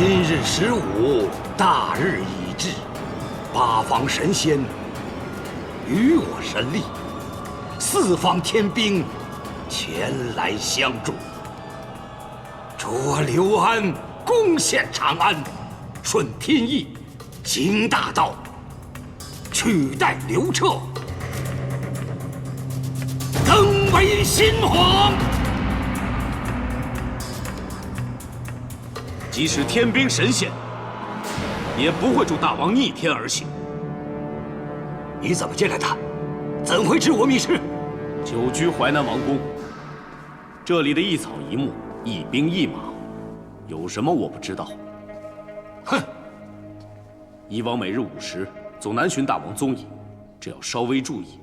今日15，大日已至，八方神仙与我神力，四方天兵前来相助。捉刘安，攻陷长安，顺天意，行大道，取代刘彻，登为新皇。即使天兵神仙，也不会助大王逆天而行。你怎么进来的？怎会知我密事？久居淮南王宫，这里的一草一木、一兵一马，有什么我不知道？哼！以往每日午时总南巡大王踪影，只要稍微注意，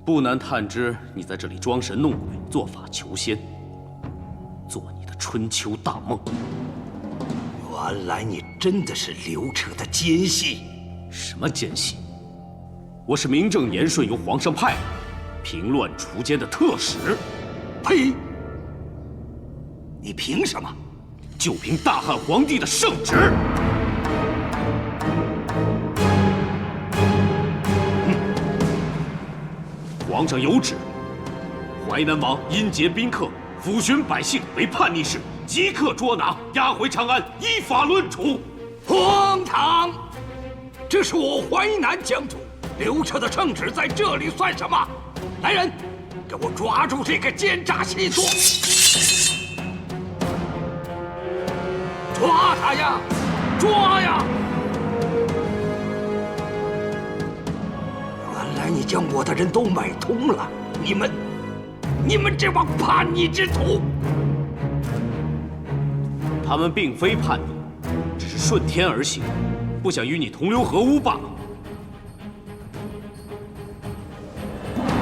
不难探知你在这里装神弄鬼、做法求仙，做你的春秋大梦。原来你真的是刘彻的奸细！什么奸细？我是名正言顺由皇上派来，平乱除奸的特使。呸！你凭什么？就凭大汉皇帝的圣旨。皇上有旨，淮南王因劫宾客，抚巡百姓为叛逆事，即刻捉拿，押回长安，依法论处。荒唐！这是我淮南疆土，刘彻的圣旨在这里算什么？来人，给我抓住这个奸诈细作！抓他呀！抓呀！原来你将我的人都买通了，你们这帮叛逆之徒！他们并非叛逆，只是顺天而行，不想与你同流合污罢了。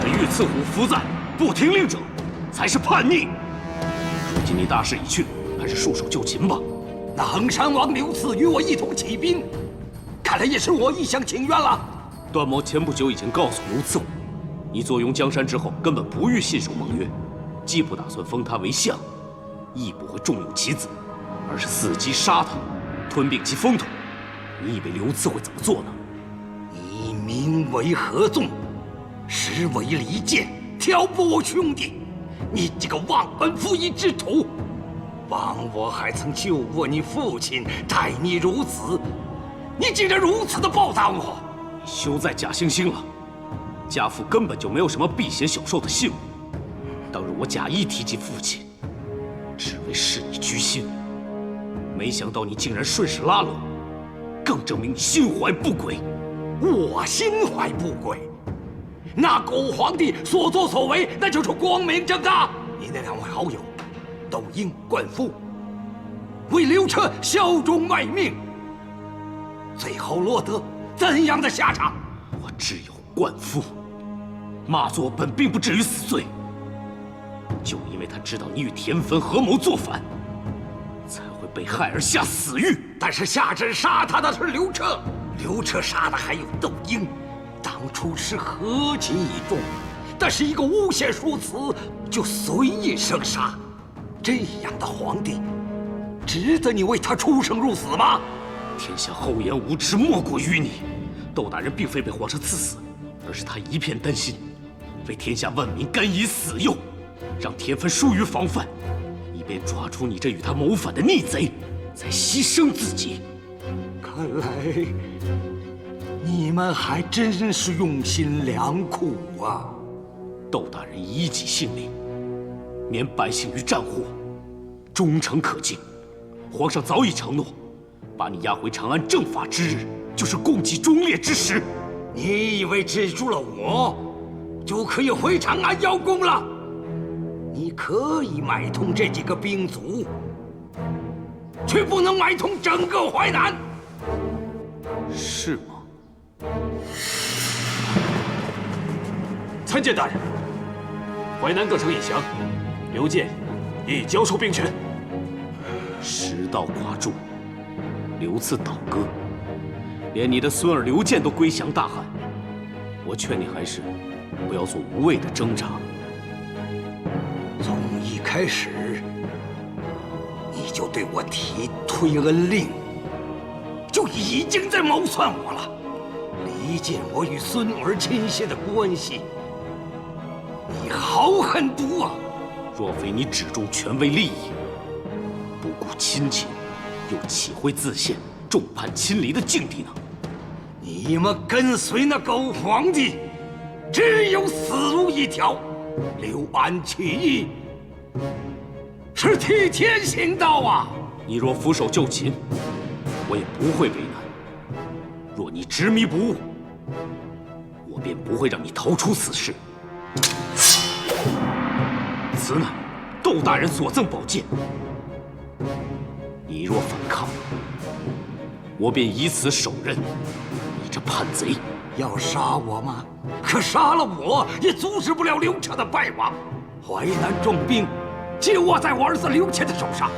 这御赐虎伏在，不听令者，才是叛逆。如今你大势已去，还是束手就擒吧。那衡山王刘赐与我一同起兵，看来也是我一厢情愿了。段某前不久已经告诉刘赐虎，你坐拥江山之后，根本不欲信守盟约，既不打算封他为相，亦不会重用其子，而是伺机杀他，吞并其风头。你以为刘赐会怎么做呢？你名为合纵，实为离间，挑拨我兄弟。你这个忘恩负义之徒！枉我还曾救过你父亲，待你如此，你竟然如此的报答我！你休再假惺惺了，家父根本就没有什么避嫌小受的信物。当日我假意提及父亲，只为示你居心，没想到你竟然顺势拉拢，更证明你心怀不轨。我心怀不轨？那狗皇帝所作所为，那就是光明正大。你那两位好友，窦婴、灌夫，为刘彻效忠卖命，最后落得怎样的下场？我只有灌夫，骂作本并不至于死罪，就因为他知道你与田汾合谋作反，才会被害而下死狱。但是下旨杀他的是刘彻，刘彻杀的还有窦婴，当初是合情已重，但是一个诬陷说辞就随意生杀，这样的皇帝，值得你为他出生入死吗？天下厚颜无耻莫过于你。窦大人并非被皇上赐死，而是他一片担心，为天下万民甘以死诱，让田汾疏于防范，以便抓住你这与他谋反的逆贼，才牺牲自己。看来你们还真是用心良苦啊！窦大人以己性命，免百姓于战祸，忠诚可敬。皇上早已承诺，把你押回长安正法之日，就是共济忠烈之时。你以为止住了我，就可以回长安邀功了？你可以买通这几个兵卒，却不能买通整个淮南。是吗？参见大人，淮南各省已降，刘建已交出兵权。时到寡助，刘赐倒戈，连你的孙儿刘建都归降大汉。我劝你还是不要做无谓的挣扎。从一开始，你就对我提推恩令。已经在谋算我了，离间我与孙儿亲信的关系。你好狠毒啊！若非你只重权威利益，不顾亲情，又岂会自陷众叛亲离的境地呢？你们跟随那狗皇帝，只有死路一条。刘安起义是替天行道啊！你若俯首就擒，我也不会为难；若你执迷不悟，我便不会让你逃出此事。此乃窦大人所赠宝剑，你若反抗，我便以此手刃你这叛贼。要杀我吗？可杀了我也阻止不了刘彻的败亡。淮南重兵皆握在我儿子刘谦的手上，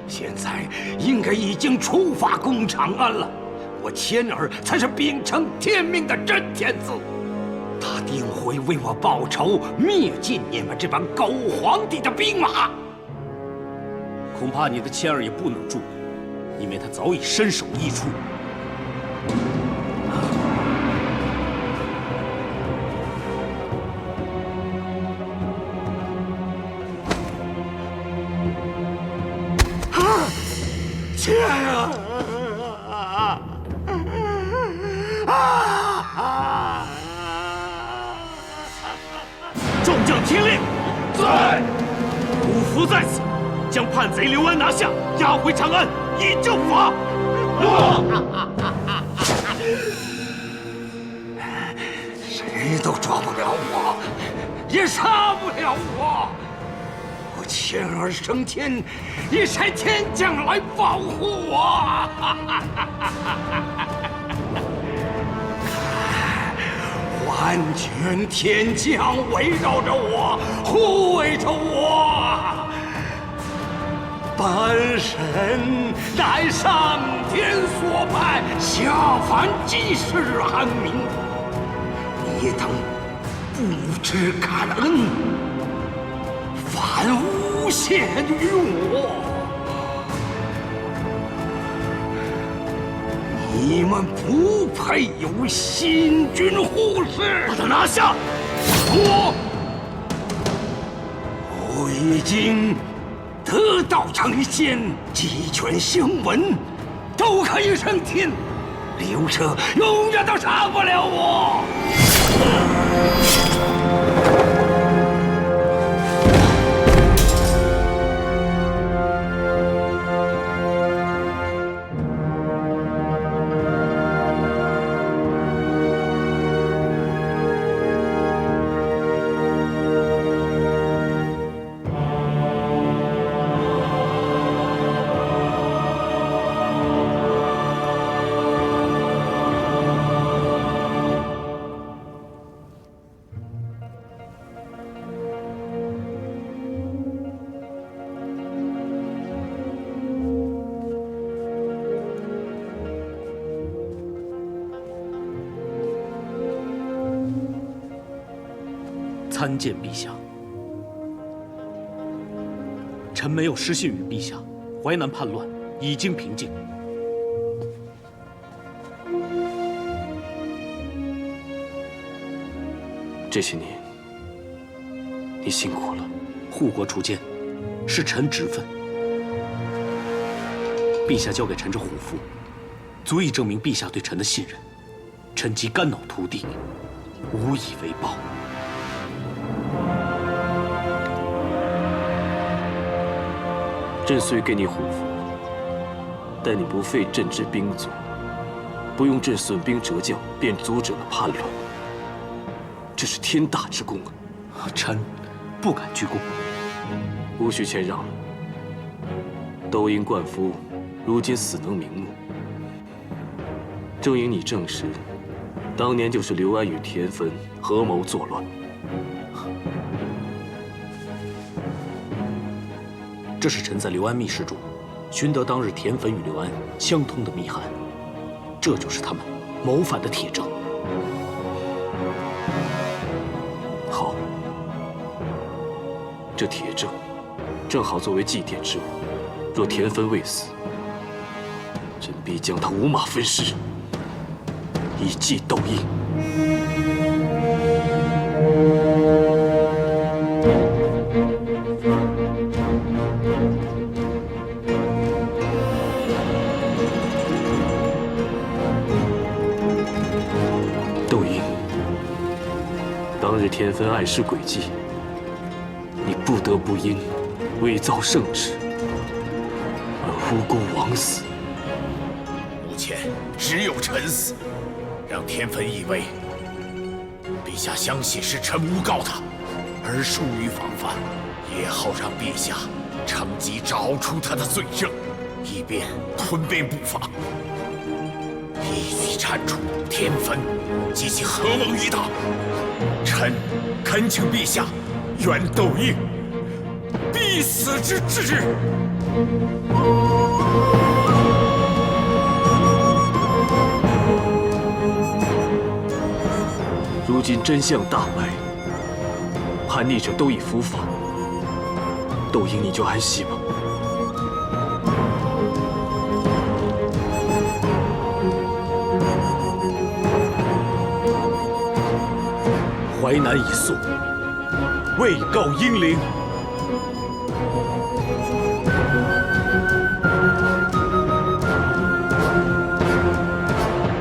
现在应该已经出发攻长安了。我谦儿才是秉承天命的真天子，他定会为我报仇，灭尽你们这帮狗皇帝的兵马。恐怕你的谦儿也不能助你，因为他早已身首异处。谦儿众将听令，在！五福在此，将叛贼刘安拿下，押回长安，以正法。谁都抓不了我，也杀不了我。我谦儿升天，也差天将来保护我。完全天将围绕着我，护卫着我。本神乃上天所派，下凡济世安民。你等不知感恩，反诬陷于我。你们不配有新君护士！把他拿下！我已经得道成仙，鸡犬兴文，都可以升天。刘彻永远都杀不了我。参见陛下，臣没有失信于陛下，淮南叛乱已经平静。这些年，你辛苦了。护国除奸，是臣职分。陛下交给臣这虎符，足以证明陛下对臣的信任。臣即肝脑涂地，无以为报。朕虽给你虎符，但你不费朕之兵卒，不用朕损兵折将，便阻止了叛乱，这是天大之功啊！臣不敢居功。无需谦让了。窦婴灌夫如今死能瞑目，正因你证实，当年就是刘安与田汾合谋作乱。这是臣在刘安密室中寻得当日田汾与刘安相通的密函，这就是他们谋反的铁证。好，这铁证正好作为祭奠之物。若田汾未死，朕必将他五马分尸，以祭窦婴。窦婴，当日天芬暗施诡计，你不得不因伪造圣旨而无辜枉死。目前只有臣死，让天芬以为陛下相信是臣诬告他，而疏于防范，也好让陛下趁机找出他的罪证，以便吞并不法，一举铲除天芬及其合谋于党。臣恳请陛下原窦婴必死之志。如今真相大白，叛逆者都已伏法，窦婴你就安息吧。淮南已肃，未告英灵。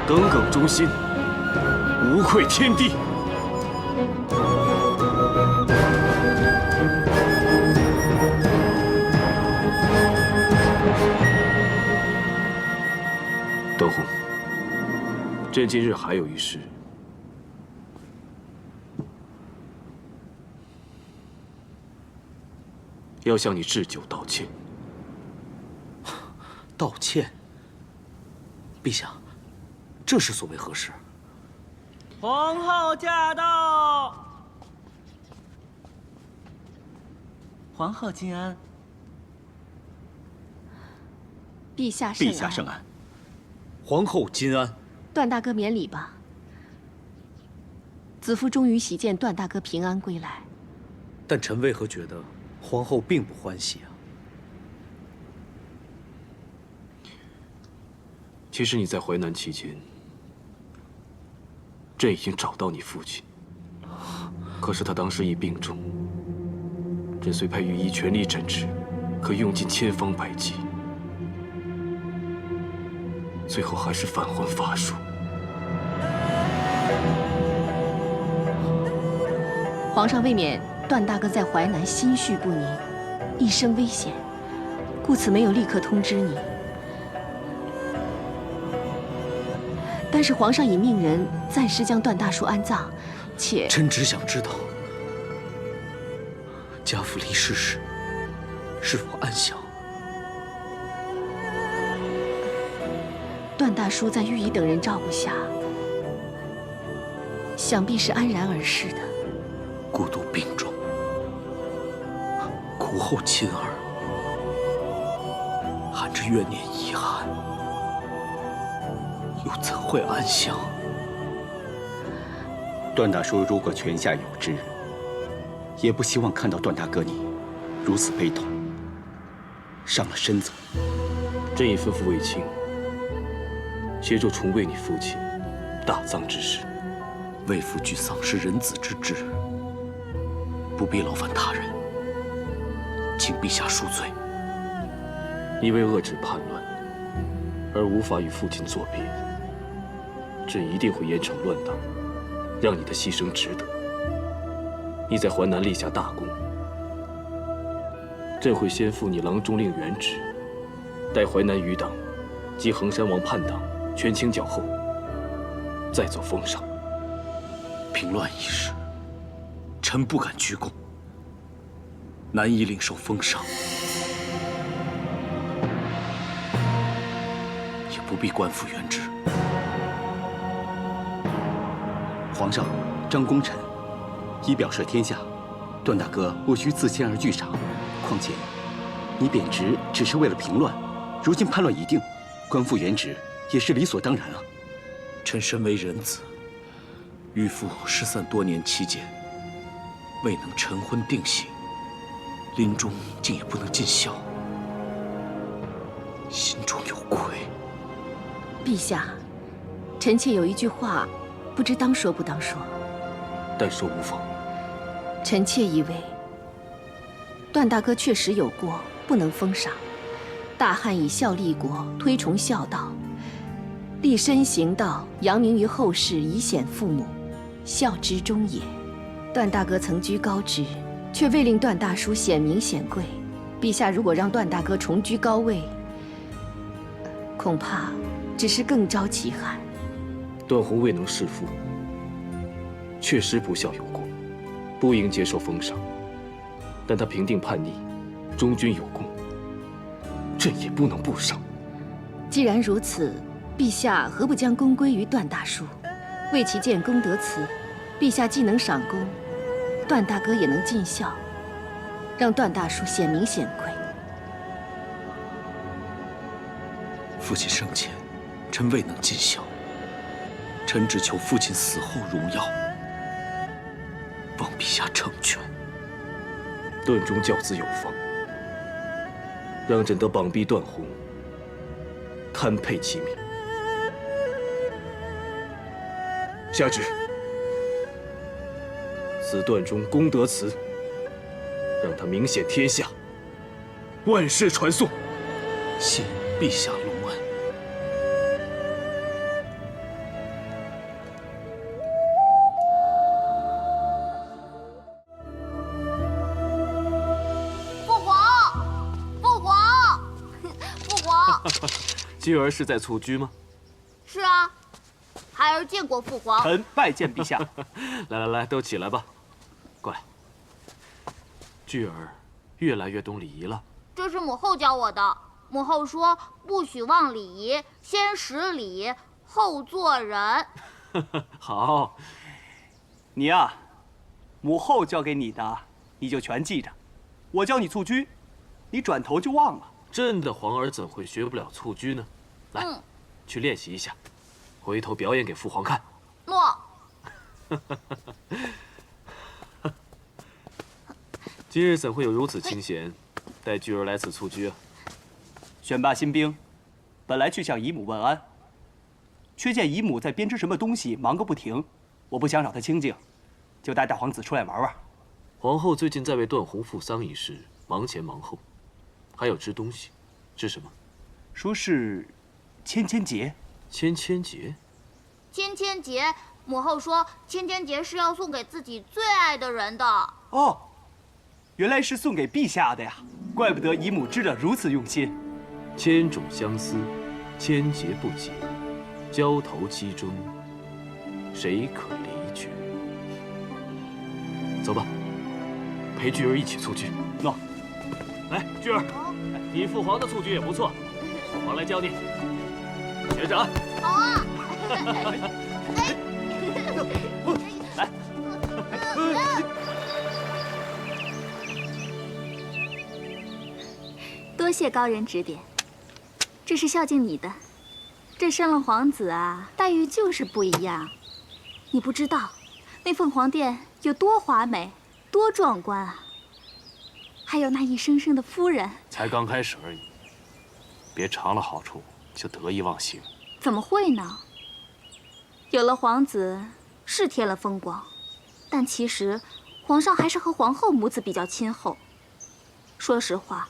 耿耿忠心，无愧天地。窦洪，朕今日还有一事，要向你置酒道歉。道歉，陛下，这是所为何事？皇后驾到！皇后金安。陛下圣安。陛下圣安。皇后金安。段大哥免礼吧。子夫终于喜见段大哥平安归来。但臣为何觉得皇后并不欢喜啊？其实你在淮南期间，朕已经找到你父亲，可是他当时已病重。朕虽派御医全力诊治，可用尽千方百计，最后还是返还法术。皇上未免段大哥在淮南心绪不宁，一生危险，故此没有立刻通知你。但是皇上已命人暂时将段大叔安葬，且臣只想知道，家父离世时是否安详？段大叔在御医等人照顾下，想必是安然而逝的。孤独病重，苦后亲儿，含着怨念遗憾，又怎会安详？段大叔如果泉下有知，也不希望看到段大哥你如此悲痛，伤了身子。朕已吩咐卫青协助重为你父亲大葬之事。为父举丧是人子之志，不必劳烦他人，请陛下恕罪。你为遏制叛乱而无法与父亲作别，朕一定会严惩乱党，让你的牺牲值得。你在淮南立下大功，朕会先复你郎中令原职，待淮南余党及衡山王叛党权倾剿后，再做封赏。平乱一事，臣不敢居功，难以领受封赏，也不必官复原职。皇上，张功臣已表示天下，段大哥无需自谦而惧赏。况且，你贬职只是为了平乱，如今叛乱已定，官复原职也是理所当然啊。臣身为人子，与父失散多年期间，未能晨昏定省，临终竟也不能尽孝，心中有愧。陛下，臣妾有一句话，不知当说不当说。但说无妨。臣妾以为，段大哥确实有过，不能封赏。大汉以孝立国，推崇孝道，立身行道，扬名于后世，以显父母，孝之终也。段大哥曾居高职，却未令段大叔显名显贵。陛下如果让段大哥重居高位，恐怕只是更招其害。段宏未能弑父，确实不孝有过，不应接受封赏。但他平定叛逆，忠君有功，朕也不能不赏。既然如此，陛下何不将功归于段大叔，为其建功德祠？陛下既能赏功，段大哥也能尽孝，让段大叔显名显贵。父亲生前，臣未能尽孝，臣只求父亲死后荣耀，望陛下成全。段中教子有方，让朕得绑毙段宏，堪配其名。下旨，此段中功德祠，让他名显天下，万世传颂。谢陛下隆恩。居儿是在蹴鞠吗？是啊，孩儿见过父皇。臣拜见陛下。来，都起来吧。过来。居儿越来越懂礼仪了。这是母后教我的。母后说，不许忘礼仪，先识礼，后做人。好，你呀，母后教给你的，你就全记着。我教你蹴鞠，你转头就忘了。朕的皇儿怎会学不了蹴鞠呢？来，去练习一下，回头表演给父皇看。诺。今日怎会有如此清闲，带居儿来此蹴鞠啊？选拔新兵，本来去向姨母问安，却见姨母在编织什么东西，忙个不停。我不想扰她清静，就带大皇子出来玩玩。皇后最近在为段宏赴丧一事忙前忙后，还有织东西，织什么？说是芊芊结。芊芊结？芊芊结，母后说芊芊结是要送给自己最爱的人的。哦，原来是送给陛下的呀，怪不得姨母织得如此用心。千种相思，千结不解，交头期中，谁可离绝？走吧，陪居儿一起蹴鞠。喏，来，居儿，你父皇的蹴鞠也不错，父皇来教你，学着啊。好啊。来。多谢高人指点，这是孝敬你的。这生了皇子啊，待遇就是不一样。你不知道，那凤凰殿有多华美，多壮观啊！还有那一声声的夫人。才刚开始而已，别尝了好处就得意忘形。怎么会呢？有了皇子是添了风光，但其实皇上还是和皇后母子比较亲厚。说实话，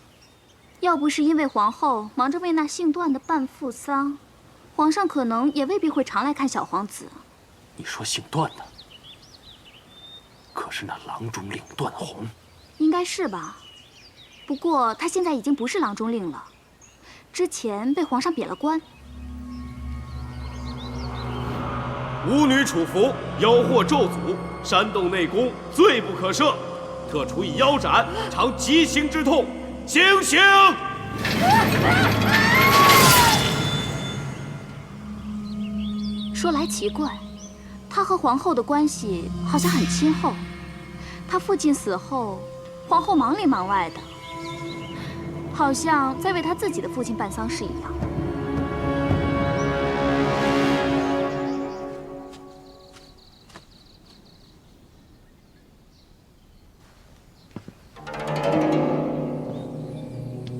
要不是因为皇后忙着为那姓段的办父丧，皇上可能也未必会常来看小皇子。你说姓段的，可是那郎中令段宏？应该是吧。不过他现在已经不是郎中令了，之前被皇上贬了官。巫女楚服，妖惑咒诅，煽动内宫，罪不可赦，特处以腰斩，偿极刑之痛。行刑！说来奇怪，他和皇后的关系好像很亲厚。他父亲死后，皇后忙里忙外的，好像在为他自己的父亲办丧事一样。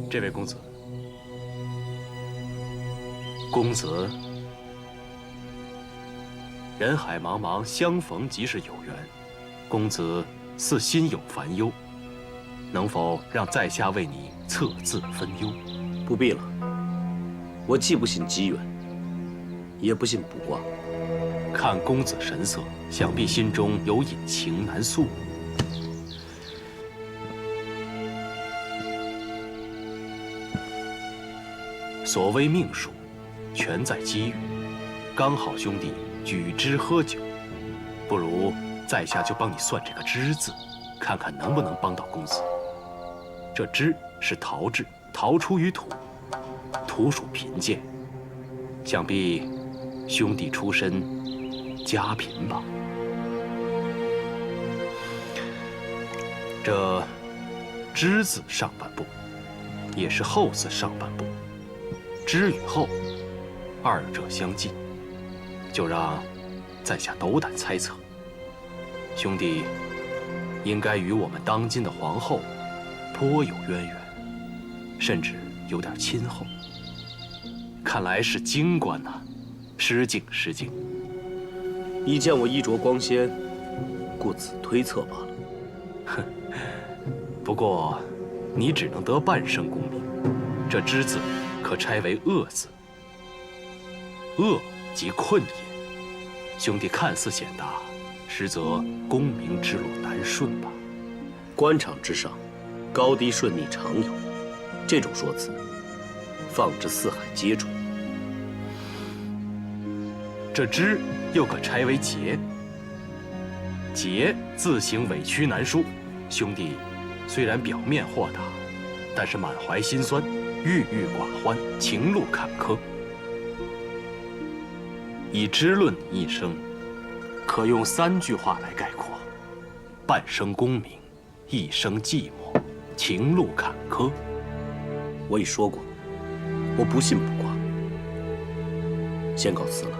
这位公子，公子人海茫茫，相逢即是有缘。公子似心有烦忧，能否让在下为你测字分忧？不必了，我既不信机缘，也不信卜卦。看公子神色，想必心中有隐情难诉。所谓命数，全在机遇。刚好兄弟举枝喝酒，不如在下就帮你算这个枝字，看看能不能帮到公子。这枝是桃字，桃出于土，土属贫贱，想必兄弟出身家贫吧。这枝字上半部，也是后字上半部，枝与后二者相近，就让在下斗胆猜测，兄弟应该与我们当今的皇后颇有渊源，甚至有点亲厚。看来是京官呐，失敬失敬。你见我衣着光鲜，故此推测罢了。哼，不过你只能得半生功名，这枝字可拆为恶字。恶即困也，兄弟看似显大，实则功名之路难顺吧。官场之上，高低顺逆常有，这种说辞，放之四海皆准。这枝又可拆为节，节字形委屈难书。兄弟虽然表面豁达，但是满怀心酸，郁郁寡欢，情路坎坷。以枝论你一生，可用3句话来概括：半生功名，一生寂寞，情路坎坷。我已说过，我不信卜卦。先告辞了。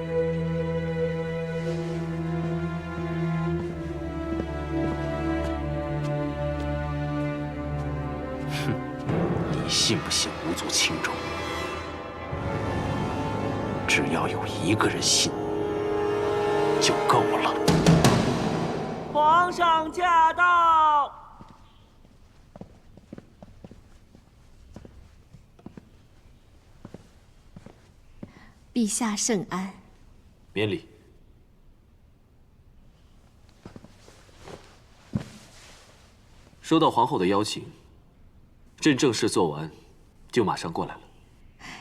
哼，你信不信无足轻重？只要有一个人信，就够了。皇上驾到！陛下圣安。免礼。收到皇后的邀请，朕正事做完，就马上过来了。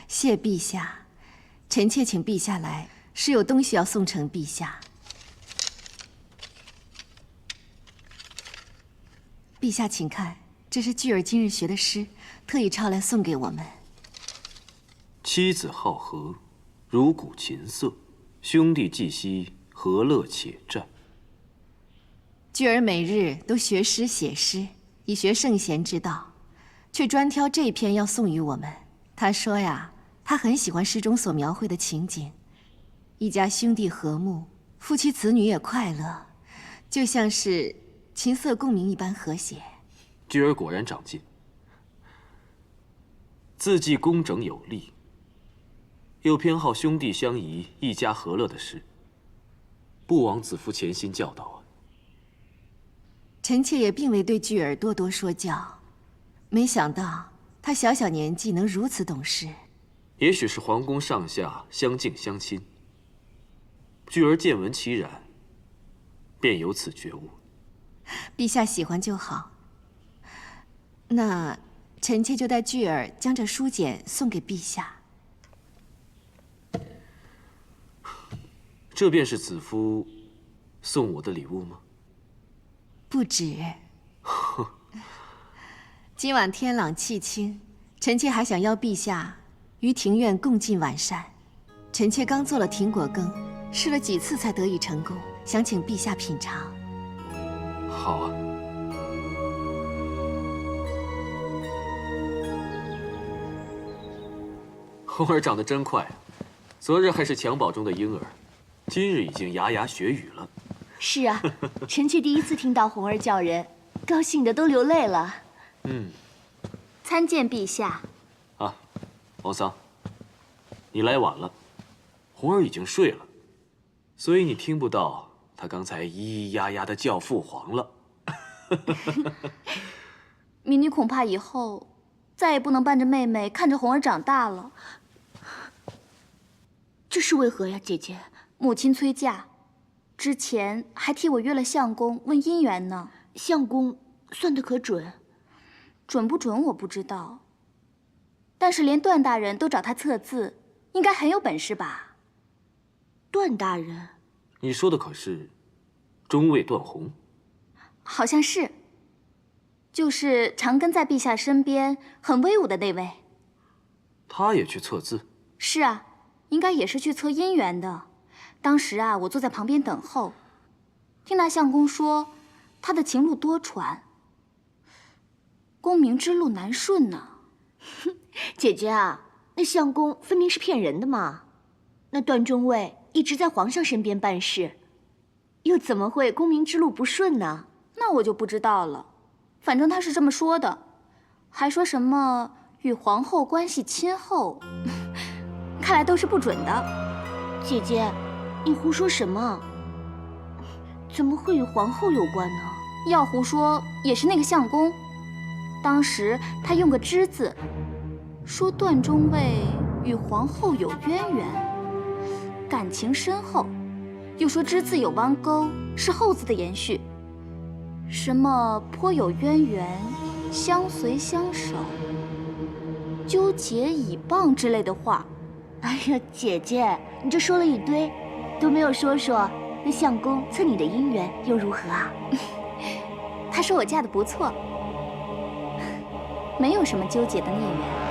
谢陛下。臣妾请陛下来，是有东西要送呈陛下。陛下，请看，这是巨儿今日学的诗，特意抄来送给我们。妻子好和，如鼓琴瑟，兄弟既兮，何乐且战。巨儿每日都学诗写诗，以学圣贤之道，却专挑这篇要送与我们。他说呀，他很喜欢诗中所描绘的情景，一家兄弟和睦，夫妻子女也快乐，就像是琴瑟共鸣一般和谐。巨儿果然长进，字迹工整有力，又偏好兄弟相宜、一家和乐的诗，不枉子夫潜心教导啊。臣妾也并未对巨儿多多说教，没想到他小小年纪能如此懂诗。也许是皇宫上下相敬相亲，巨儿见闻其然，便有此觉悟。陛下喜欢就好。那臣妾就带巨儿将这书简送给陛下。这便是子夫送我的礼物吗？不止。今晚天朗气清，臣妾还想邀陛下于庭院共进晚膳。臣妾刚做了廷果羹，试了几次才得以成功，想请陛下品尝。好啊。红儿长得真快啊，昨日还是襁褓中的婴儿，今日已经牙牙学语了。是啊，臣妾第一次听到红儿叫人，高兴的都流泪了。参见陛下。啊，王桑，你来晚了，红儿已经睡了，所以你听不到他刚才咿咿呀呀的叫父皇了。民女恐怕以后再也不能伴着妹妹看着红儿长大了。这是为何呀，姐姐？母亲催嫁，之前还替我约了相公问姻缘呢。相公算得可准？准不准我不知道，但是连段大人都找他测字，应该很有本事吧？段大人，你说的可是中尉段宏？好像是，就是常跟在陛下身边，很威武的那位。他也去测字？是啊，应该也是去测姻缘的。当时啊，我坐在旁边等候，听那相公说，他的情路多舛，功名之路难顺呢。姐姐啊，那相公分明是骗人的嘛。那段中尉一直在皇上身边办事，又怎么会功名之路不顺呢？那我就不知道了，反正他是这么说的，还说什么与皇后关系亲厚，看来都是不准的。姐姐，你胡说什么？怎么会与皇后有关呢？要胡说也是那个相公，当时他用个之字，说段中尉与皇后有渊源，感情深厚，又说之字有弯钩，是后字的延续，什么颇有渊源，相随相守，纠结以傍之类的话。哎呀，姐姐，你这说了一堆，都没有说说那相公测你的姻缘又如何啊？他说我嫁得不错，没有什么纠结的孽缘。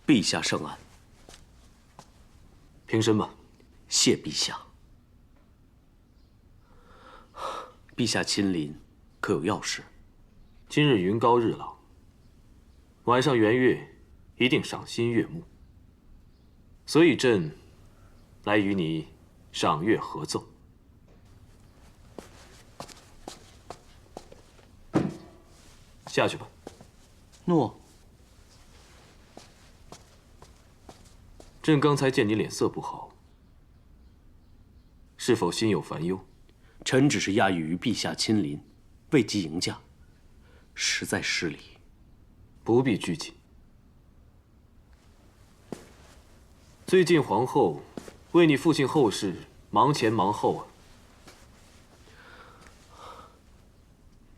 陛下圣安。平身吧。谢陛下。陛下亲临，可有要事？今日云高日朗，晚上圆月一定赏心悦目，所以朕来与你赏月合奏。下去吧。诺。朕刚才见你脸色不好，是否心有烦忧？臣只是讶异于陛下亲临，未及迎驾，实在失礼。不必拘谨。最近皇后为你父亲后事忙前忙后啊。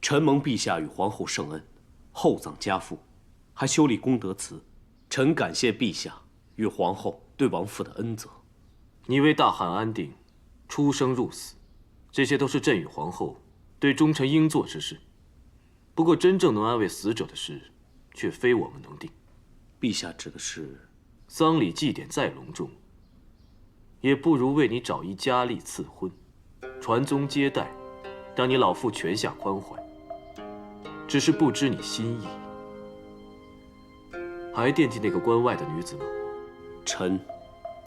臣蒙陛下与皇后圣恩，厚葬家父，还修立功德祠，臣感谢陛下与皇后对亡父的恩泽。你为大汉安定出生入死，这些都是朕与皇后对忠臣应做之事。不过，真正能安慰死者的事，却非我们能定。陛下指的是，丧礼祭典再隆重，也不如为你找一佳丽赐婚，传宗接代，让你老父泉下宽怀。只是不知你心意，还惦记那个关外的女子吗？臣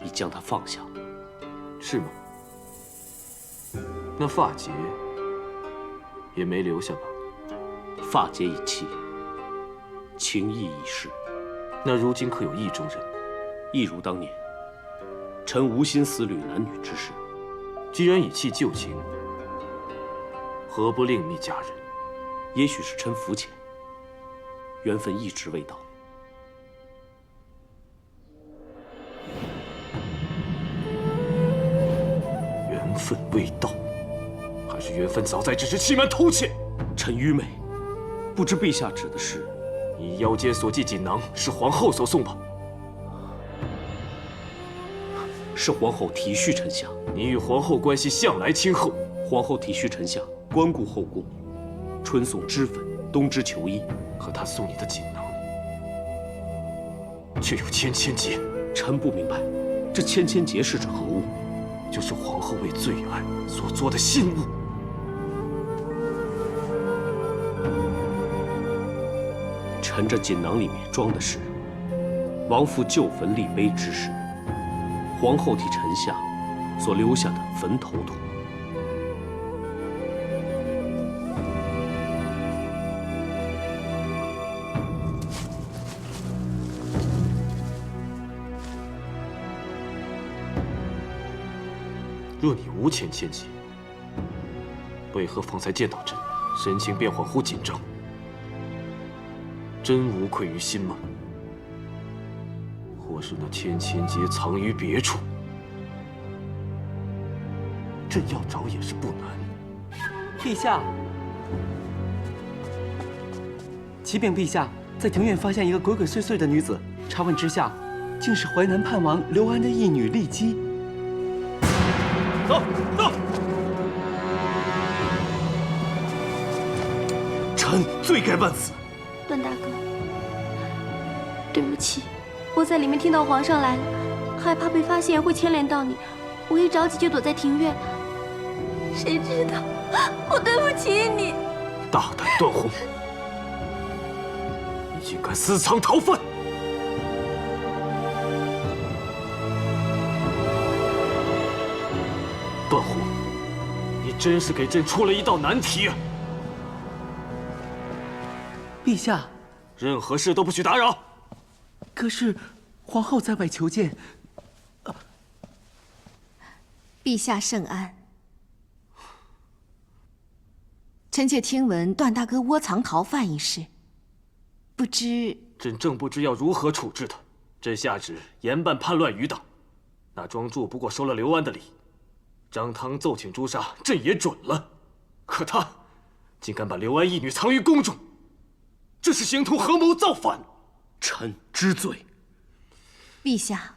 已将她放下，是吗？那发结也没留下吧？发结已弃，情义已逝。那如今可有意中人？一如当年，臣无心思虑男女之事。既然已弃旧情，何不另觅佳人？也许是臣肤浅，缘分一直未到。缘分未到，还是缘分早在，只是欺瞒偷窃？臣愚昧，不知陛下指的是。你腰间所系锦囊是皇后所送吧？是皇后体恤臣下。你与皇后关系向来亲厚，皇后体恤臣下，关顾后宫，春送脂粉，冬织裘衣。可她送你的锦囊，却有千千结。臣不明白，这千千结是指何物？就是皇后为最爱所做的信物。臣这锦囊里面装的是亡父旧坟立碑之时，皇后替臣下所留下的坟头图。若你无前千劫，为何方才见到朕，神情便恍惚紧张？真无愧于心吗？或是那千千劫藏于别处？朕要找也是不难。陛下，启禀陛下，在庭院发现一个鬼鬼祟祟的女子，查问之下，竟是淮南叛王刘安的义女丽姬。走走！臣罪该万死。段大哥，对不起，我在里面听到皇上来了，害怕被发现会牵连到你，我一着急就躲在庭院。谁知道，我对不起你。大胆段宏，你竟敢私藏逃犯！段宏，你真是给朕出了一道难题啊！陛下，任何事都不许打扰。可是皇后在外求见。陛下圣安。臣妾听闻段大哥窝藏逃犯一事，不知朕正不知要如何处置他。朕下旨严办叛乱余党。那庄助不过收了刘安的礼，张汤奏请诛杀，朕也准了。可他竟敢把刘安义女藏于宫中，这是形同合谋造反。臣知罪。陛下，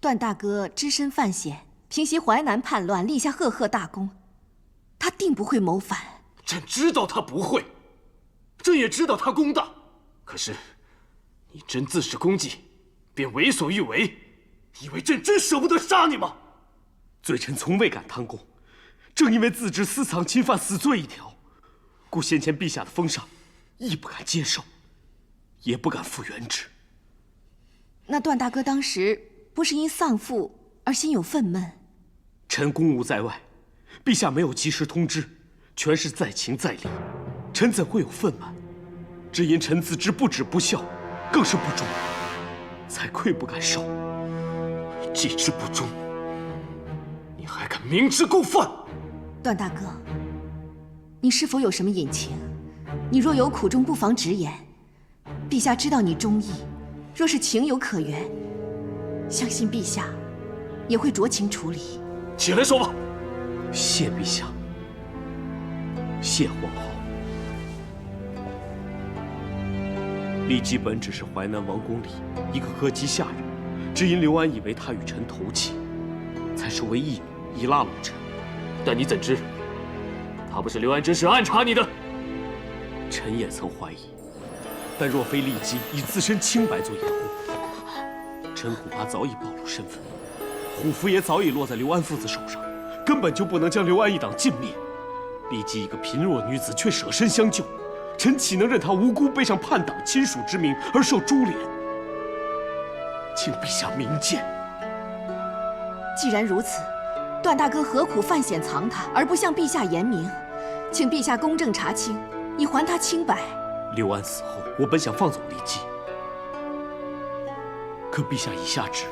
段大哥只身犯险，平息淮南叛乱，立下赫赫大功，他定不会谋反。朕知道他不会，朕也知道他功大。可是，你真自恃功绩，便为所欲为，以为朕真舍不得杀你吗？罪臣从未敢贪功，正因为自知私藏侵犯死罪一条，故先前陛下的封赏，亦不敢接受，也不敢负原旨。那段大哥当时不是因丧父而心有愤懑？臣公务在外，陛下没有及时通知，全是在情在理，臣怎会有愤懑？只因臣自知不止不孝，更是不忠，才愧不敢受。既知不忠，你还敢明知故犯？段大哥，你是否有什么隐情？你若有苦衷，不妨直言。陛下知道你忠义，若是情有可原，相信陛下也会酌情处理。起来说吧。谢陛下，谢皇后。丽姬本只是淮南王宫里一个歌姬下人，只因刘安以为她与臣投契，才收为义女，以拉拢臣。但你怎知，他不是刘安真是暗查你的？臣也曾怀疑，但若非丽姬以自身清白做掩护，臣恐怕早已暴露身份，虎符也早已落在刘安父子手上，根本就不能将刘安一党尽灭。丽姬一个贫弱女子，却舍身相救，臣岂能任她无辜背上叛党亲属之名而受株连？请陛下明鉴。既然如此，段大哥何苦犯险藏他，而不向陛下言明？请陛下公正查清，以还他清白。刘安死后，我本想放走丽姬，可陛下已下旨，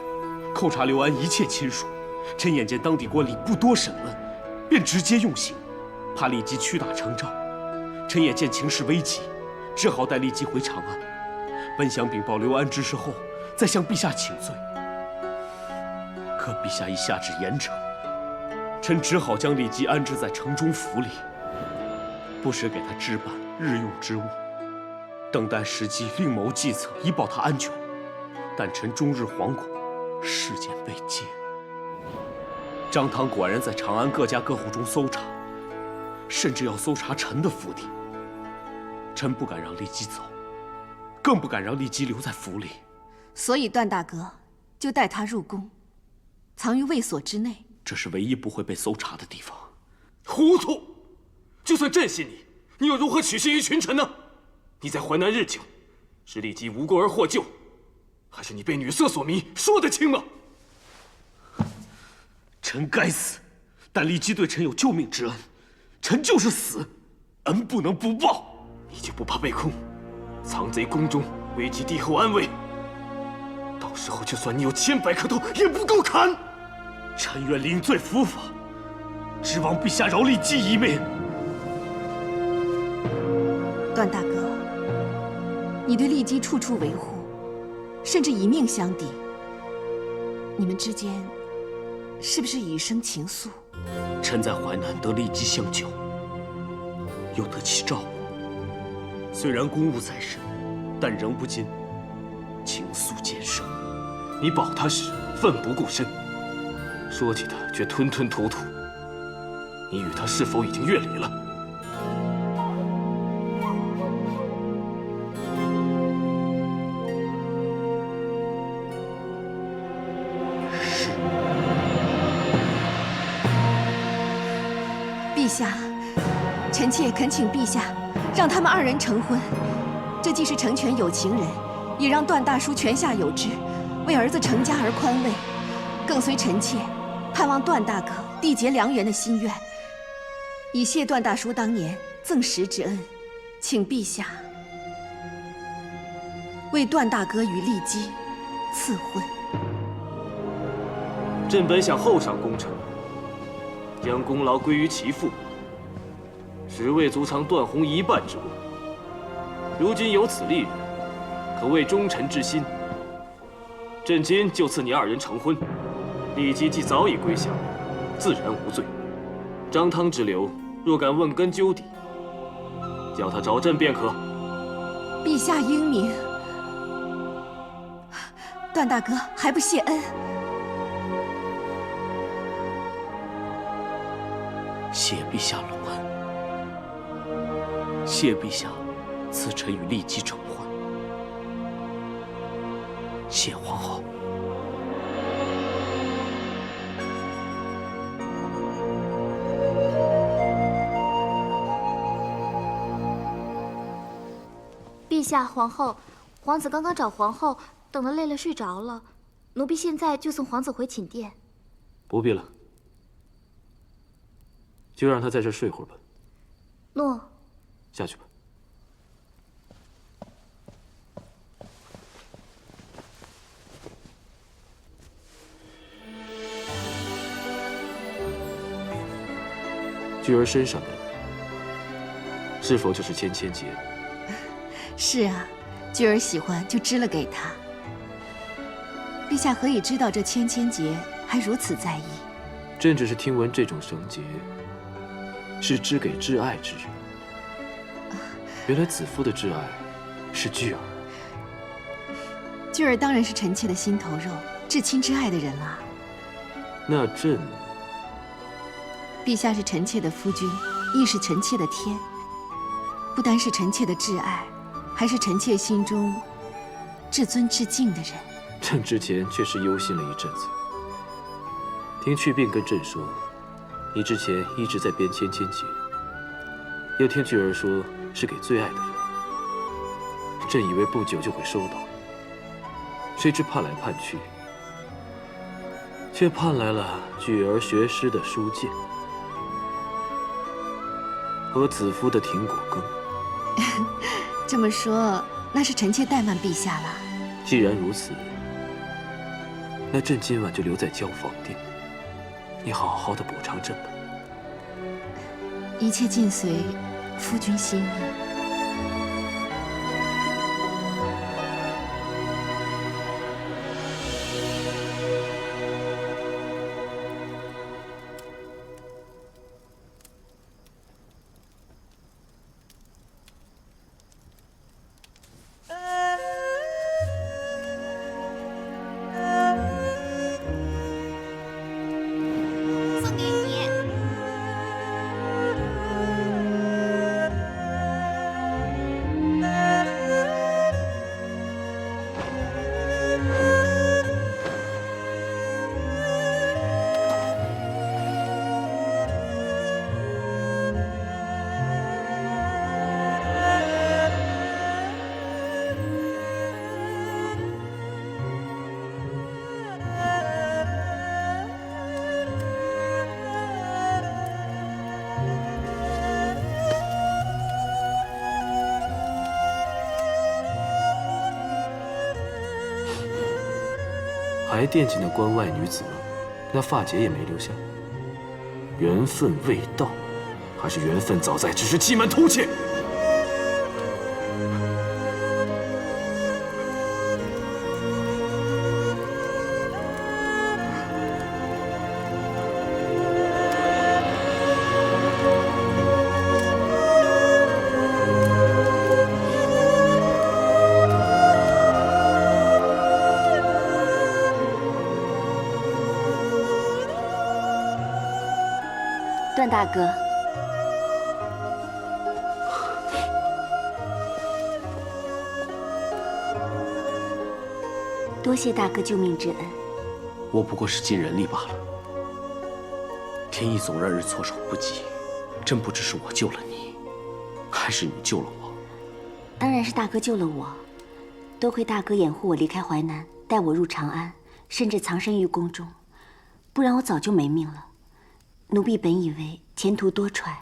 扣查刘安一切亲属。臣眼见当地官吏不多审问，便直接用刑，怕丽姬屈打成招。臣也见情势危急，只好带丽姬回长安。本想禀报刘安之事后，再向陛下请罪。可陛下已下旨严惩，臣只好将丽姬安置在城中府里，不时给她置办日用之物，等待时机另谋计策，以保她安全。但臣终日惶恐，事件未解。张汤果然在长安各家各户中搜查，甚至要搜查臣的府邸。臣不敢让丽姬走，更不敢让丽姬留在府里。所以段大哥就带他入宫，藏于卫所之内。这是唯一不会被搜查的地方。糊涂！就算朕信你，你又如何取信于群臣呢？你在淮南日久，是丽姬无辜而获救，还是你被女色所迷？说得清吗？臣该死，但丽姬对臣有救命之恩，臣就是死，恩不能不报。你就不怕被控，藏贼宫中，危及帝后安危？到时候就算你有千百颗头，也不够砍。臣愿领罪伏法，只望陛下饶丽姬一命。段大哥，你对丽姬处处维护，甚至以命相抵，你们之间是不是已生情愫？臣在淮南得丽姬相救，又得其照顾，虽然公务在身，但仍不禁情愫渐生。你保他时奋不顾身，说起他却吞吞吐吐。你与他是否已经越礼了？是。陛下，臣妾恳请陛下让他们二人成婚，这既是成全有情人，也让段大叔泉下有知，为儿子成家而宽慰，更随臣妾盼望段大哥缔结良缘的心愿，以谢段大叔当年赠食之恩，请陛下为段大哥与丽姬赐婚。朕本想厚赏功臣，将功劳归于其父，只为足偿段宏一半之功。如今有此利人，可谓忠臣之心。朕今就赐你二人成婚，丽姬既早已归降，自然无罪。张汤之流，若敢问根究底，叫他找朕便可。陛下英明，段大哥还不谢恩？谢陛下隆恩，谢陛下赐臣与丽姬成婚，谢皇后。陛下、皇后，皇子刚刚找皇后，等得累了睡着了。奴婢现在就送皇子回寝殿。不必了，就让他在这睡会儿吧。诺。下去吧。菊儿身上的是否就是芊芊结？是啊，菊儿喜欢就织了给他。陛下何以知道这芊芊结，还如此在意？朕只是听闻这种绳结是织给挚爱之人。原来子夫的挚爱是菊儿。菊儿当然是臣妾的心头肉，至亲至爱的人了。那朕……陛下是臣妾的夫君，亦是臣妾的天。不单是臣妾的挚爱，还是臣妾心中至尊至敬的人。朕之前确实忧心了一阵子，听去病跟朕说，你之前一直在编芊芊结，又听菊儿说是给最爱的人，朕以为不久就会收到，谁知盼来盼去，却盼来了菊儿学诗的书剑和子夫的停果羹。这么说，那是臣妾怠慢陛下了。既然如此，那朕今晚就留在交房殿，你好好的补偿朕吧。一切尽随夫君心意。还惦记那关外女子吗？那发结也没留下。缘分未到，还是缘分早在，只是欺瞒偷窃？段大哥，多谢大哥救命之恩。我不过是尽人力罢了。天意总让人措手不及，真不知是我救了你，还是你救了我。当然是大哥救了我，多亏大哥掩护我离开淮南，带我入长安，甚至藏身于宫中，不然我早就没命了。奴婢本以为前途多舛，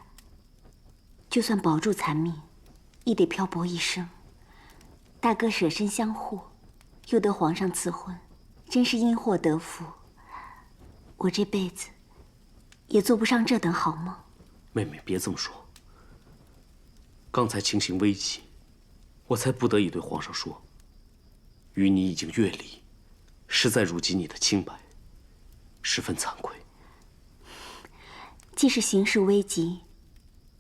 就算保住残命，亦得漂泊一生。大哥舍身相护，又得皇上赐婚，真是因祸得福。我这辈子也做不上这等好梦。妹妹，别这么说。刚才情形危急，我才不得已对皇上说，与你已经越离，实在辱及你的清白，十分惭愧。既是形势危急，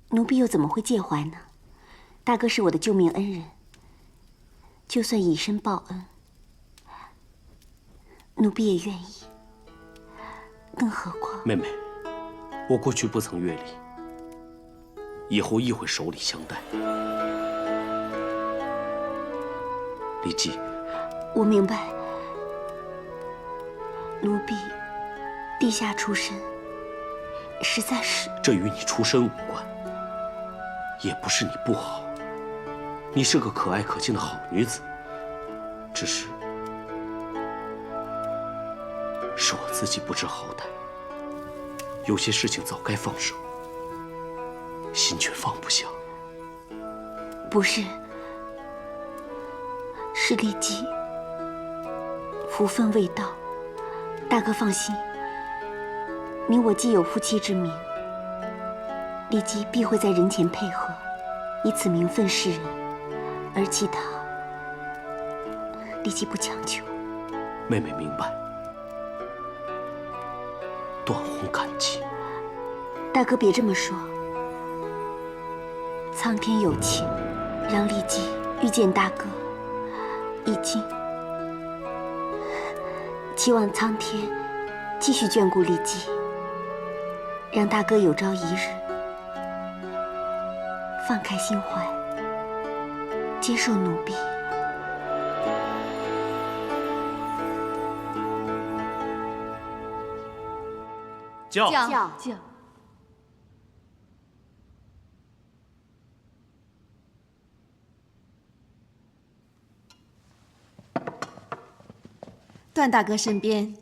奴婢又怎么会介怀呢？大哥是我的救命恩人，就算以身报恩，奴婢也愿意。更何况，妹妹，我过去不曾越离，以后亦会手礼相待。李姬，我明白，奴婢地下出身，实在是……这与你出身无关，也不是你不好，你是个可爱可亲的好女子，只是我自己不知好歹，有些事情早该放手，心却放不下。不是，是丽姬福分未到。大哥放心，你我既有夫妻之名，丽姬必会在人前配合，以此名分世人。而其他，丽姬不强求。妹妹明白，段宏感激。大哥别这么说，苍天有情，让丽姬遇见大哥，已经。期望苍天继续眷顾丽姬，让大哥有朝一日放开心怀，接受奴婢。叫。段大哥身边，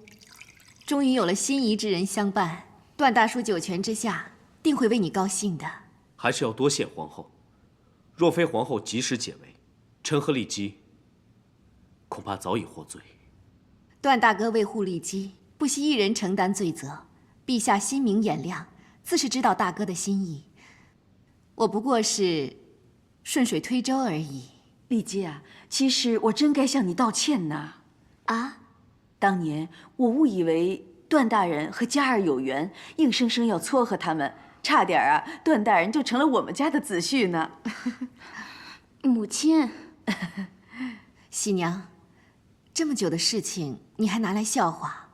终于有了心仪之人相伴。段大叔九泉之下，定会为你高兴的。还是要多谢皇后，若非皇后及时解围，臣和丽姬恐怕早已获罪。段大哥为护丽姬，不惜一人承担罪责。陛下心明眼亮，自是知道大哥的心意。我不过是顺水推舟而已。丽姬啊，其实我真该向你道歉呐。啊？当年我误以为段大人和嘉儿有缘，硬生生要撮合他们，差点啊，段大人就成了我们家的子婿呢。母亲，喜娘，这么久的事情你还拿来笑话，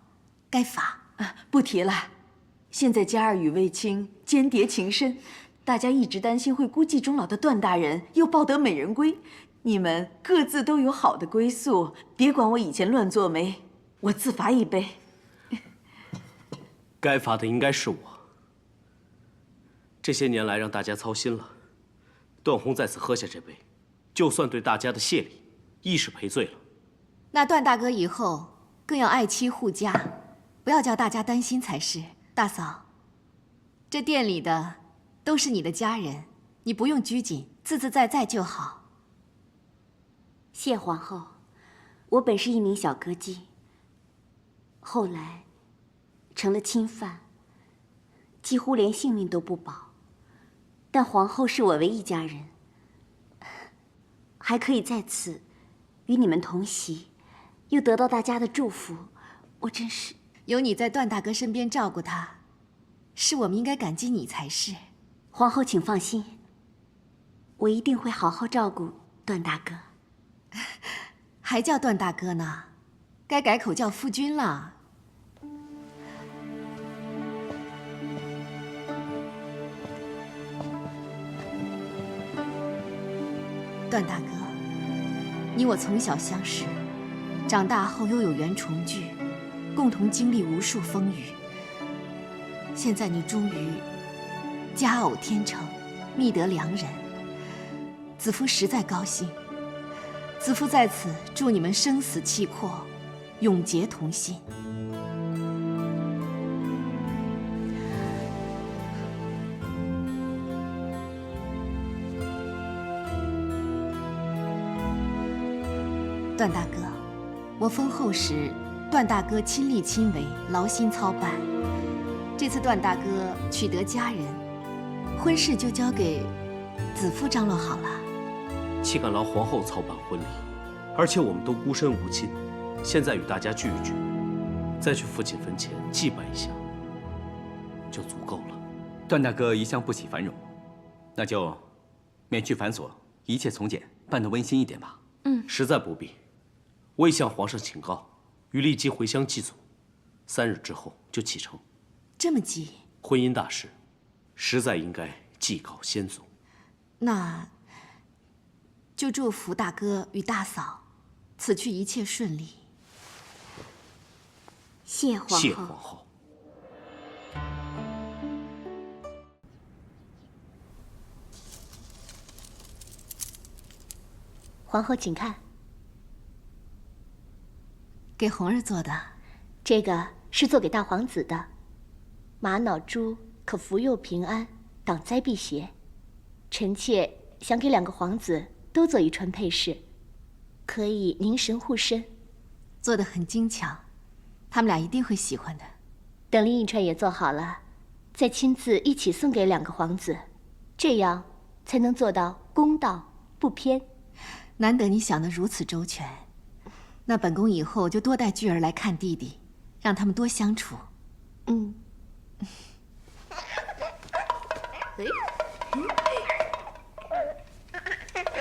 该罚。不提了。现在嘉儿与卫青间谍情深，大家一直担心会孤寂终老的段大人又抱得美人归。你们各自都有好的归宿，别管我以前乱作媒。我自罚一杯。该罚的应该是我。这些年来让大家操心了，段宏在此喝下这杯，就算对大家的谢礼，亦是赔罪了。那段大哥以后更要爱妻护家，不要叫大家担心才是。大嫂，这店里的都是你的家人，你不用拘谨，自自在在就好。谢皇后，我本是一名小歌姬，后来成了钦犯，几乎连性命都不保。但皇后是我唯一家人，还可以在此与你们同席，又得到大家的祝福，我真是有你在段大哥身边照顾他，是我们应该感激你才是。皇后请放心，我一定会好好照顾段大哥。还叫段大哥呢，该改口叫夫君了。段大哥，你我从小相识，长大后又有缘重聚，共同经历无数风雨。现在你终于佳偶天成，觅得良人，子夫实在高兴。子夫在此祝你们生死契阔，永结同心。段大哥，我封后时，段大哥亲力亲为，劳心操办。这次段大哥取得佳人，婚事就交给子夫张罗好了。岂敢劳皇后操办婚礼？而且我们都孤身无亲，现在与大家聚一聚，再去父亲坟前祭拜一下，就足够了。段大哥一向不喜繁荣，那就免去繁琐，一切从简，办得温馨一点吧。实在不必。我已向皇上请告，于立即回乡祭祖，3日之后就启程。这么急？婚姻大事，实在应该祭告先祖。那就祝福大哥与大嫂此去一切顺利。谢皇后。谢皇后。皇后，请看，给红儿做的。这个是做给大皇子的，玛瑙珠可福佑平安，挡灾避邪。臣妾想给2个皇子都做一串配饰，可以凝神护身。做得很精巧，他们俩一定会喜欢的。等另一串也做好了，再亲自一起送给2个皇子，这样才能做到公道不偏。难得你想得如此周全，那本宫以后就多带巨儿来看弟弟，让他们多相处。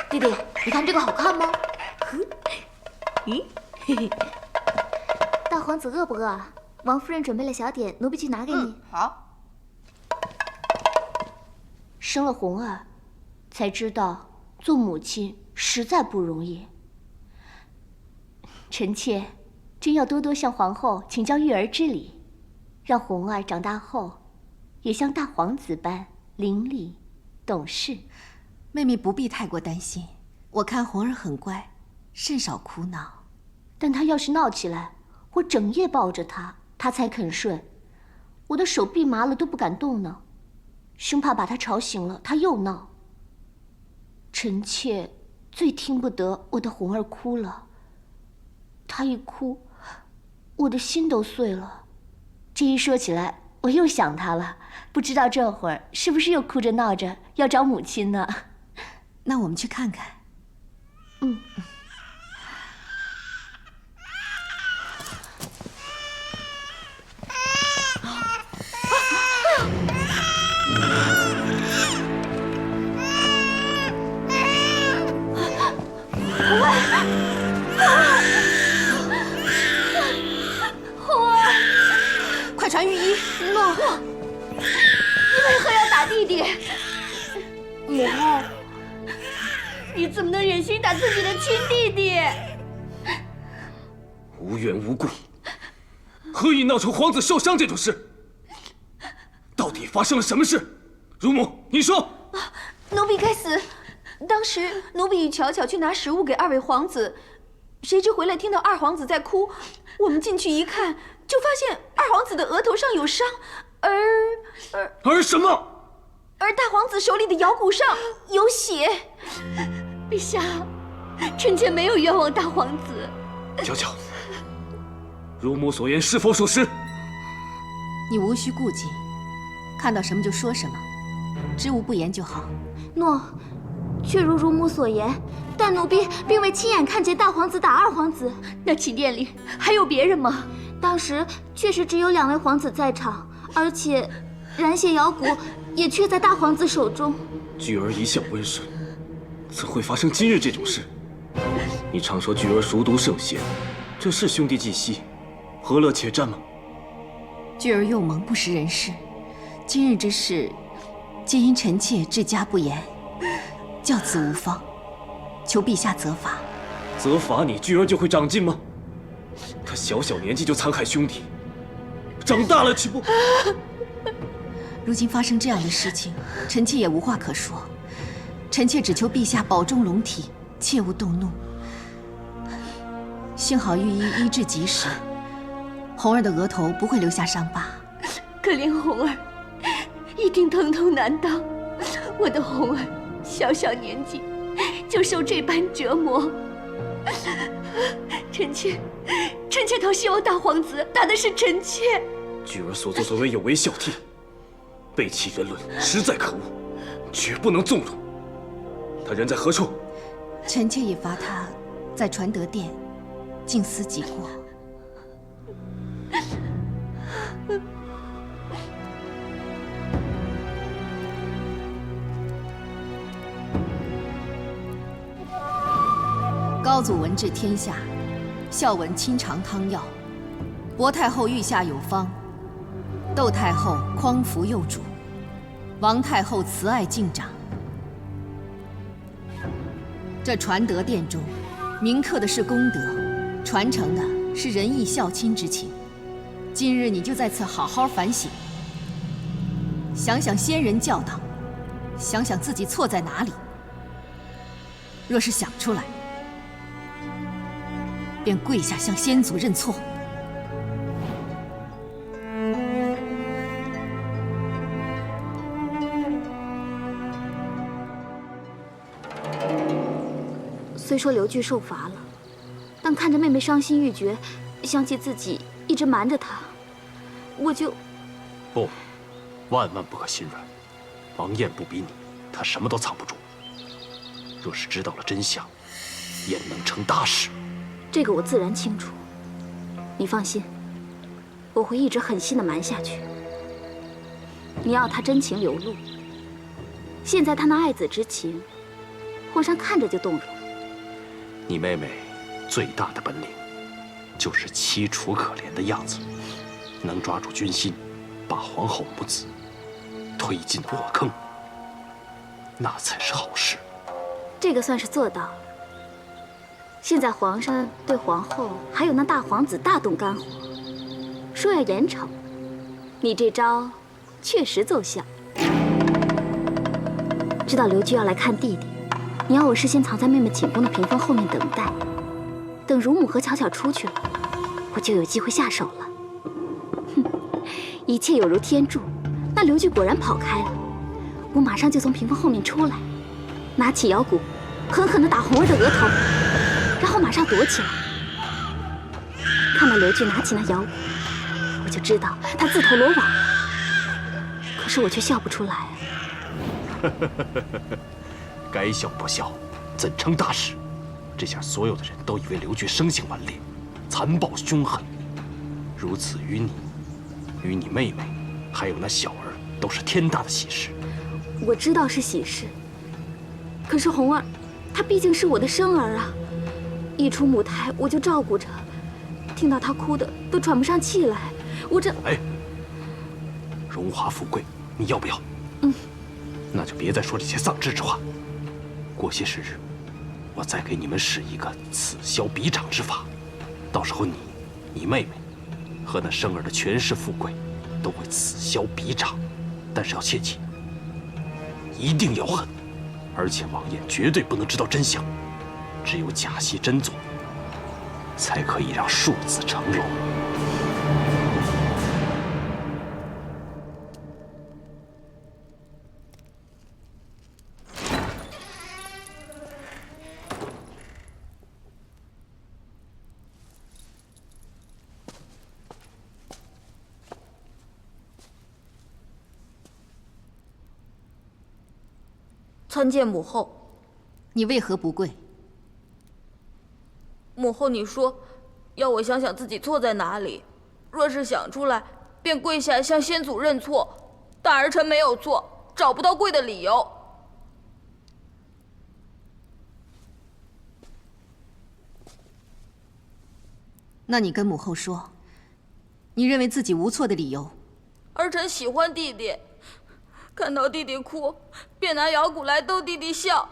弟弟，你看这个好看吗？大皇子饿不饿？王夫人准备了小点，奴婢去拿给你。好。生了红儿，才知道做母亲实在不容易。臣妾真要多多向皇后请教育儿之礼，让红儿长大后也像大皇子般伶俐懂事。妹妹不必太过担心，我看红儿很乖，甚少哭闹。但她要是闹起来，我整夜抱着她，她才肯睡。我的手臂麻了都不敢动呢，生怕把她吵醒了，她又闹。臣妾最听不得我的红儿哭了，她一哭，我的心都碎了。这一说起来，我又想她了，不知道这会儿是不是又哭着闹着要找母亲呢？那我们去看看。快传御医！诺，你为何要打弟弟？母后，你怎么能忍心打自己的亲弟弟？无缘无故，何以闹成皇子受伤这种事？到底发生了什么事？乳母，你说。奴婢该死。当时奴婢已巧巧去拿食物给2位皇子，谁知回来听到2皇子在哭，我们进去一看，就发现2皇子的额头上有伤，而什么？而大皇子手里的摇骨上有血。陛下，臣妾没有冤枉大皇子。巧巧，乳母所言是否属实？你无需顾忌，看到什么就说什么，知无不言就好。诺，确如乳母所言，但奴婢并未亲眼看见大皇子打二皇子。那寝殿里还有别人吗？当时确实只有2位皇子在场，而且染血瑶骨也确在大皇子手中。菊儿一向温顺，怎会发生今日这种事？你常说菊儿熟读圣贤，这是兄弟忌隙，何乐且战吗？菊儿幼萌不识人事，今日之事，皆因臣妾治家不严，教子无方，求陛下责罚。责罚你，菊儿就会长进吗？他小小年纪就残害兄弟，长大了岂不……如今发生这样的事情，臣妾也无话可说。臣妾只求陛下保重龙体，切勿动怒。幸好御医医治及时，红儿的额头不会留下伤疤。可怜红儿，一定疼痛难当。我的红儿，小小年纪就受这般折磨。臣妾倒希望大皇子打的是臣妾。菊儿所作所为有违孝悌，背弃人伦，实在可恶，绝不能纵容。他人在何处？臣妾已罚他在传德殿静思己过。高祖闻治天下，孝文亲尝汤药。薄太后御下有方，窦太后匡扶幼主，王太后慈爱敬长。这传德殿中，铭刻的是功德，传承的是仁义孝亲之情。今日你就在此好好反省，想想先人教导，想想自己错在哪里。若是想出来，便跪下向先祖认错。虽说刘据受罚了，但看着妹妹伤心欲绝，想起自己一直瞒着她，我就……不，万万不可心软。王燕不比你，她什么都藏不住。若是知道了真相，燕能成大事。这个我自然清楚。你放心，我会一直狠心的瞒下去。你要她真情流露，现在她那爱子之情，皇上看着就动容。你妹妹最大的本领，就是凄楚可怜的样子，能抓住军心，把皇后母子推进火坑，那才是好事。这个算是做到了。现在皇上对皇后还有那大皇子大动肝火，说要严惩，你这招确实奏效。知道刘据要来看弟弟，你要我事先藏在妹妹寝宫的屏风后面等待，等乳母和巧巧出去了，我就有机会下手了。哼，一切有如天助，那刘据果然跑开了，我马上就从屏风后面出来，拿起摇鼓，狠狠地打红儿的额头，然后马上躲起来。看到刘据拿起那摇鼓，我就知道他自投罗网，可是我却笑不出来。该笑不笑，怎成大事？这下所有的人都以为刘据生性顽劣，残暴凶狠。如此于你，与你妹妹，还有那小儿，都是天大的喜事。我知道是喜事，可是红儿，她毕竟是我的生儿啊！一出母胎我就照顾着，听到她哭的都喘不上气来，我这……哎，荣华富贵，你要不要？那就别再说这些丧志之话。过些时日，我再给你们使一个此消彼长之法，到时候你妹妹和那生儿的权势富贵都会此消彼长。但是要切记，一定要狠，而且王爷绝对不能知道真相，只有假戏真做，才可以让庶子成龙。参见母后。你为何不跪？母后，你说，要我想想自己错在哪里，若是想出来，便跪下向先祖认错。但儿臣没有错，找不到跪的理由。那你跟母后说，你认为自己无错的理由。儿臣喜欢弟弟，看到弟弟哭，便拿摇鼓来逗弟弟笑，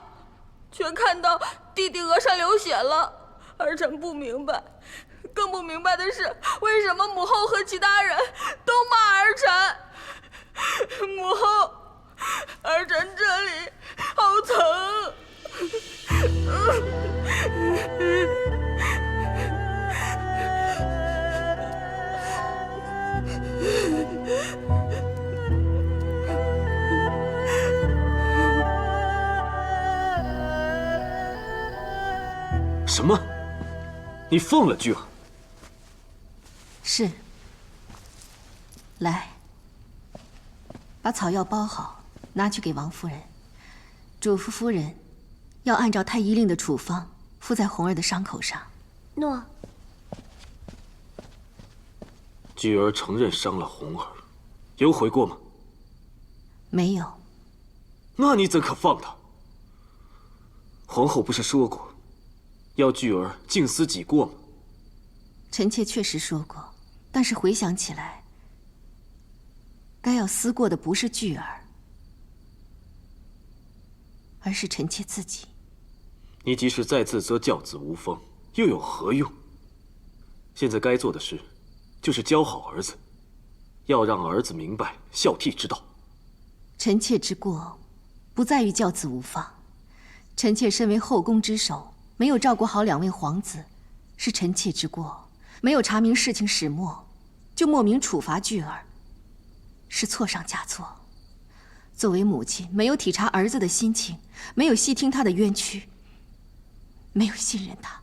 却看到弟弟额上流血了。儿臣不明白，更不明白的是，为什么母后和其他人都骂儿臣？母后，儿臣这里好疼。什么？你放了巨儿？是。来，把草药包好，拿去给王夫人，嘱咐夫人要按照太医令的处方敷在红儿的伤口上。诺。巨儿承认伤了红儿，有悔过吗？没有。那你怎可放他？皇后不是说过，要巨儿静思己过吗？臣妾确实说过，但是回想起来，该要思过的不是巨儿，而是臣妾自己。你即使再自责教子无方，又有何用？现在该做的事，就是教好儿子，要让儿子明白孝悌之道。臣妾之过，不在于教子无方。臣妾身为后宫之首，没有照顾好2位皇子，是臣妾之过。没有查明事情始末，就莫名处罚巨儿，是错上加错。作为母亲，没有体察儿子的心情，没有细听他的冤屈，没有信任他，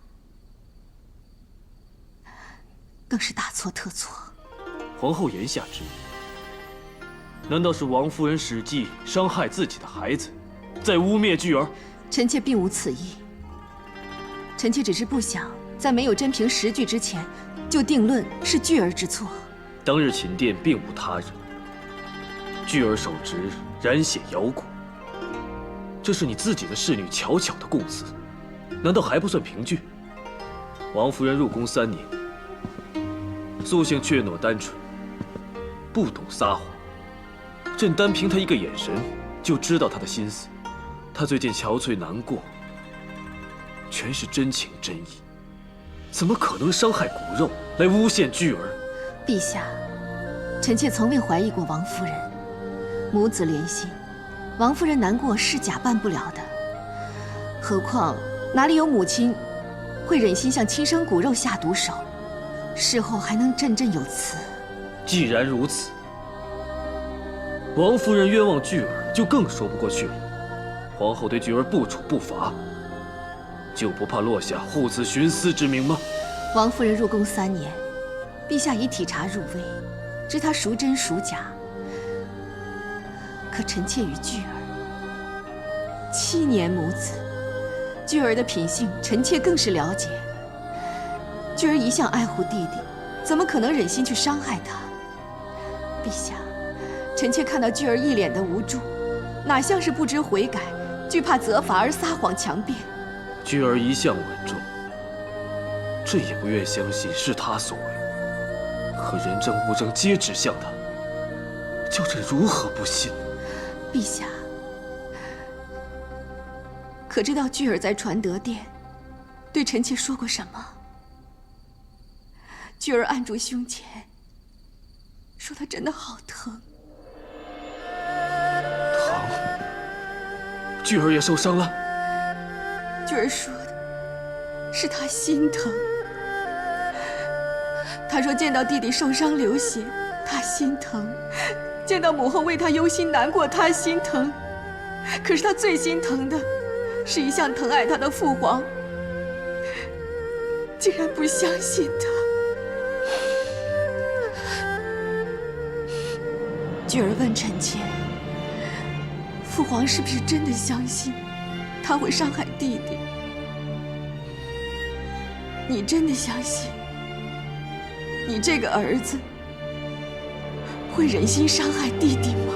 更是大错特错。皇后言下之意，难道是王夫人使计伤害自己的孩子，在污蔑巨儿？臣妾并无此意。臣妾只是不想在没有真凭实据之前，就定论是巨儿之错。当日寝殿并无他人，巨儿手执染血摇鼓，这是你自己的侍女巧巧的供词，难道还不算凭据？王夫人入宫3年，素性怯懦单纯，不懂撒谎。朕单凭她一个眼神，就知道她的心思。她最近憔悴难过，全是真情真意，怎么可能伤害骨肉来诬陷巨儿？陛下，臣妾从未怀疑过王夫人，母子连心，王夫人难过是假办不了的。何况哪里有母亲会忍心向亲生骨肉下毒手，事后还能振振有词？既然如此，王夫人冤枉巨儿就更说不过去了。皇后对巨儿不处不罚，就不怕落下护子徇私之名吗？王夫人入宫3年，陛下已体察入微，知她孰真孰假。可臣妾与巨儿7年母子，巨儿的品性，臣妾更是了解。巨儿一向爱护弟弟，怎么可能忍心去伤害他？陛下，臣妾看到巨儿一脸的无助，哪像是不知悔改，惧怕责罚而撒谎强辩。巨儿一向稳重，朕也不愿相信是他所为。可人证物证皆指向他，叫朕如何不信？陛下，可知道巨儿在传德殿对臣妾说过什么？巨儿按住胸前，说她真的好疼。疼？巨儿也受伤了？巨儿说的是她心疼。她说见到弟弟受伤流血，她心疼；见到母后为她忧心难过，她心疼。可是她最心疼的，是一向疼爱她的父皇，竟然不相信她。巨儿问臣妾：“父皇是不是真的相信他会伤害弟弟？你真的相信你这个儿子会忍心伤害弟弟吗？